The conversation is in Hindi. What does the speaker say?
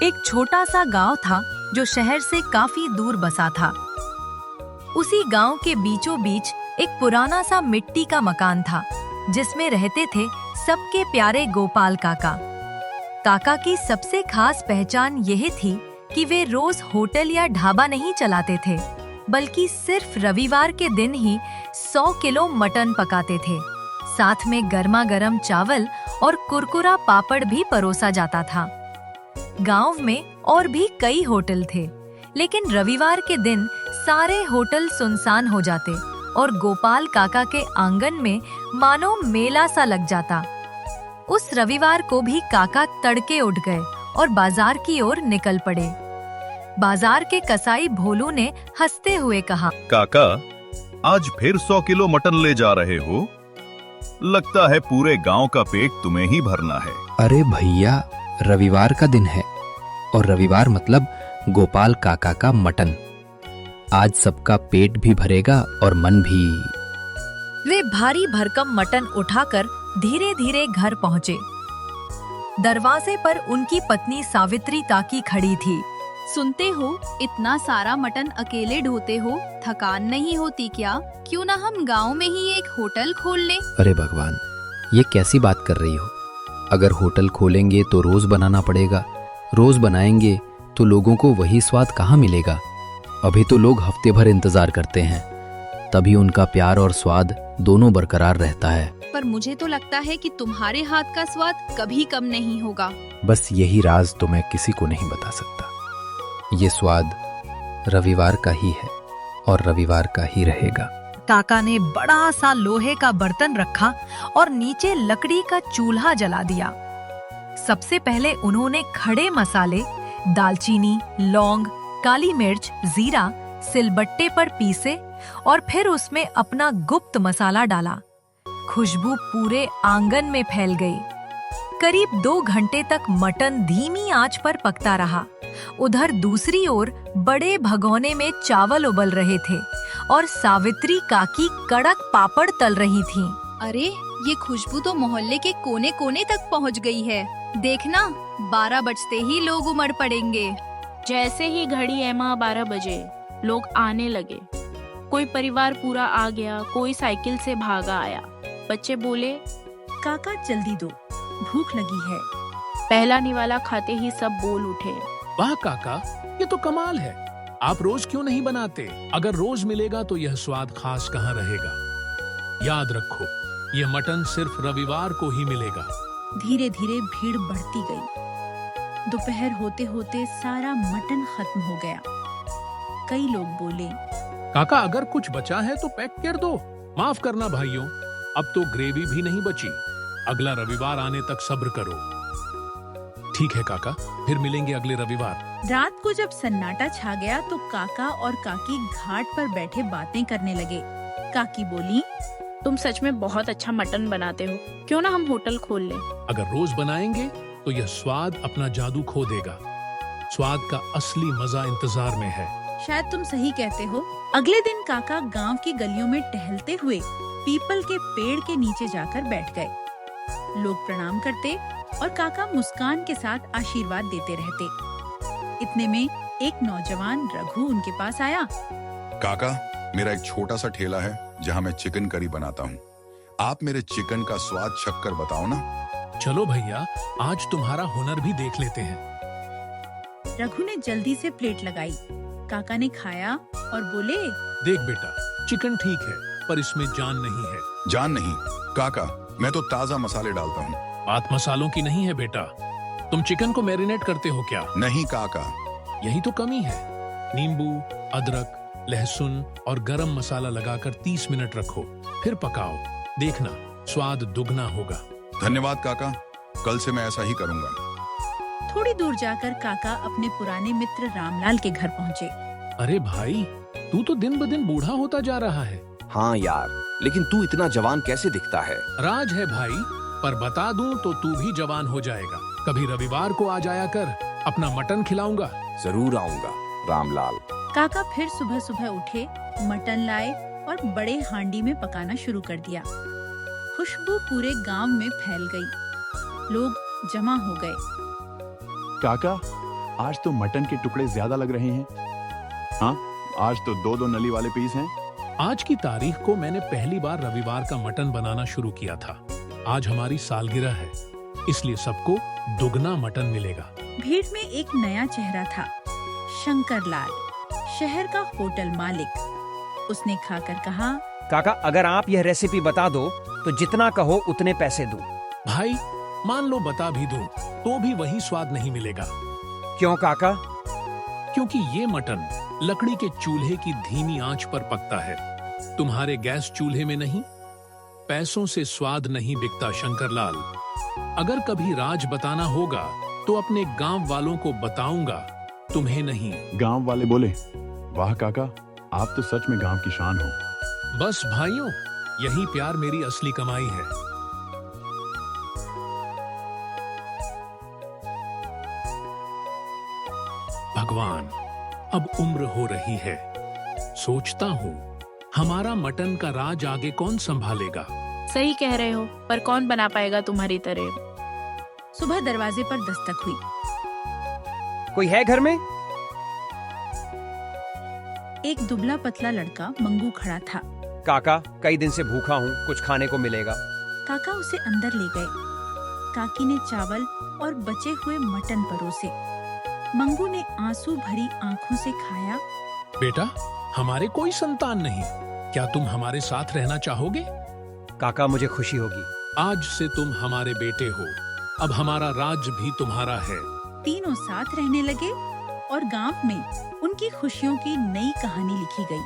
एक छोटा सा गांव था जो शहर से काफी दूर बसा था। उसी गांव के बीचों बीच एक पुराना सा मिट्टी का मकान था जिसमें रहते थे सबके प्यारे गोपाल काका। काका की सबसे खास पहचान यह थी कि वे रोज होटल या ढाबा नहीं चलाते थे, बल्कि सिर्फ रविवार के दिन ही 100 किलो मटन पकाते थे। साथ में गर्मा गर्म चावल और कुरकुरा पापड़ भी परोसा जाता था। गांव में और भी कई होटल थे, लेकिन रविवार के दिन सारे होटल सुनसान हो जाते और गोपाल काका के आंगन में मानो मेला सा लग जाता। उस रविवार को भी काका तड़के उठ गए और बाजार की ओर निकल पड़े। बाजार के कसाई भोलू ने हंसते हुए कहा, काका, आज फिर 100 किलो मटन ले जा रहे हो? लगता है पूरे गांव का पेट तुम्हें ही भरना है। अरे भैया, रविवार का दिन है और रविवार मतलब गोपाल काका का मटन। आज सबका पेट भी भरेगा और मन भी। वे भारी भरकम मटन उठाकर धीरे धीरे घर पहुँचे। दरवाजे पर उनकी पत्नी सावित्री ताकी खड़ी थी। सुनते हो, इतना सारा मटन अकेले ढोते हो, थकान नहीं होती क्या? क्यों ना हम गांव में ही एक होटल खोल लें? अरे भगवान, ये कैसी बात कर रही हो? अगर होटल खोलेंगे तो रोज बनाना पड़ेगा, रोज बनाएंगे तो लोगों को वही स्वाद कहाँ मिलेगा? अभी तो लोग हफ्ते भर इंतजार करते हैं, तभी उनका प्यार और स्वाद दोनों बरकरार रहता है। पर मुझे तो लगता है कि तुम्हारे हाथ का स्वाद कभी कम नहीं होगा। बस यही राज तो मैं किसी को नहीं बता सकता। ये स्वाद रविवार का ही है और रविवार का ही रहेगा। काका ने बड़ा सा लोहे का बर्तन रखा और नीचे लकड़ी का चूल्हा जला दिया। सबसे पहले उन्होंने खड़े मसाले, दालचीनी, लौंग, काली मिर्च, जीरा सिलबट्टे पर पीसे और फिर उसमें अपना गुप्त मसाला डाला। खुशबू पूरे आंगन में फैल गई। करीब 2 घंटे तक मटन धीमी आंच पर पकता रहा। उधर दूसरी ओर बड़े भगोने में चावल उबल रहे थे और सावित्री काकी कड़क पापड़ तल रही थीं। अरे, ये खुशबू तो मोहल्ले के कोने कोने तक पहुंच गई है। देखना, 12 बजते ही लोग उमड़ पड़ेंगे। जैसे ही घड़ी एमा 12 बजे, लोग आने लगे। कोई परिवार पूरा आ गया, कोई साइकिल से भागा आया। बच्चे बोले, काका जल्दी दो, भूख लगी है। पहला निवाला खाते ही सब बोल उठे, वाह काका, ये तो कमाल है। आप रोज क्यों नहीं बनाते? अगर रोज मिलेगा तो यह स्वाद खास कहाँ रहेगा। याद रखो, यह मटन सिर्फ रविवार को ही मिलेगा। धीरे धीरे भीड़ बढ़ती गई। दोपहर होते होते सारा मटन खत्म हो गया। कई लोग बोले, काका, अगर कुछ बचा है तो पैक कर दो। माफ करना भाइयों, अब तो ग्रेवी भी नहीं बची। अगला रविवार आने तक सब्र करो। ठीक है काका, फिर मिलेंगे अगले रविवार। रात को जब सन्नाटा छा गया तो काका और काकी घाट पर बैठे बातें करने लगे। काकी बोली, तुम सच में बहुत अच्छा मटन बनाते हो, क्यों ना हम होटल खोल लें? अगर रोज बनाएंगे तो यह स्वाद अपना जादू खो देगा। स्वाद का असली मजा इंतजार में है। शायद तुम सही कहते हो। अगले दिन काका गांव की गलियों में टहलते हुए पीपल के पेड़ के नीचे जाकर बैठ गए। लोग प्रणाम करते और काका मुस्कान के साथ आशीर्वाद देते रहते। इतने में एक नौजवान रघु उनके पास आया। काका, मेरा एक छोटा सा ठेला है जहाँ मैं चिकन करी बनाता हूँ। आप मेरे चिकन का स्वाद चखकर बताओ ना। चलो भैया, आज तुम्हारा हुनर भी देख लेते हैं। रघु ने जल्दी से प्लेट लगाई। काका ने खाया और बोले, देख बेटा, चिकन ठीक है, पर इसमें जान नहीं है। जान नहीं काका, मैं तो ताजा मसाले डालता हूँ। बात मसालों की नहीं है बेटा, तुम चिकन को मैरिनेट करते हो क्या? नहीं काका। यही तो कमी है। नींबू, अदरक, लहसुन और गरम मसाला लगाकर 30 मिनट रखो, फिर पकाओ। देखना, स्वाद दुगना होगा। धन्यवाद काका, कल से मैं ऐसा ही करूँगा। थोड़ी दूर जाकर काका अपने पुराने मित्र रामलाल के घर पहुँचे। अरे भाई, तू तो दिन ब दिन बूढ़ा होता जा रहा है। हाँ यार, लेकिन तू इतना जवान कैसे दिखता है? राज है भाई, पर बता दूं तो तू भी जवान हो जाएगा। कभी रविवार को आ जाया कर, अपना मटन खिलाऊंगा। जरूर आऊंगा रामलाल। काका फिर सुबह सुबह उठे, मटन लाए और बड़े हांडी में पकाना शुरू कर दिया। खुशबू पूरे गांव में फैल गई। लोग जमा हो गए। काका, आज तो मटन के टुकड़े ज्यादा लग रहे हैं। हाँ, आज तो 2-2 नली वाले पीस हैं। आज की तारीख को मैंने पहली बार रविवार का मटन बनाना शुरू किया था। आज हमारी सालगिरह है, इसलिए सबको दुगना मटन मिलेगा। भीड़ में एक नया चेहरा था, शंकर लाल, शहर का होटल मालिक। उसने खाकर कहा, काका अगर आप यह रेसिपी बता दो तो जितना कहो उतने पैसे दूं। भाई मान लो बता भी दूं तो भी वही स्वाद नहीं मिलेगा, क्यों काका? क्योंकि ये मटन लकड़ी के चूल्हे की धीमी आंच पर पकता है, तुम्हारे गैस चूल्हे में नहीं। पैसों से स्वाद नहीं बिकता शंकरलाल। अगर कभी राज बताना होगा तो अपने गांव वालों को बताऊंगा, तुम्हें नहीं। गांव वाले बोले, वाह काका, आप तो सच में गांव की शान हो। बस भाइयों, यही प्यार मेरी असली कमाई है। भगवान, अब उम्र हो रही है, सोचता हूँ हमारा मटन का राज आगे कौन संभालेगा। सही कह रहे हो, पर कौन बना पाएगा तुम्हारी तरह। सुबह दरवाजे पर दस्तक हुई। कोई है घर में? एक दुबला पतला लड़का मंगू खड़ा था। काका कई दिन से भूखा हूँ, कुछ खाने को मिलेगा। काका उसे अंदर ले गए। काकी ने चावल और बचे हुए मटन परोसे। मंगू ने आंसू भरी आंखों से खाया। बेटा, हमारे कोई संतान नहीं, क्या तुम हमारे साथ रहना चाहोगे? काका मुझे खुशी होगी। आज से तुम हमारे बेटे हो, अब हमारा राज भी तुम्हारा है। तीनों साथ रहने लगे और गांव में उनकी खुशियों की नई कहानी लिखी गई।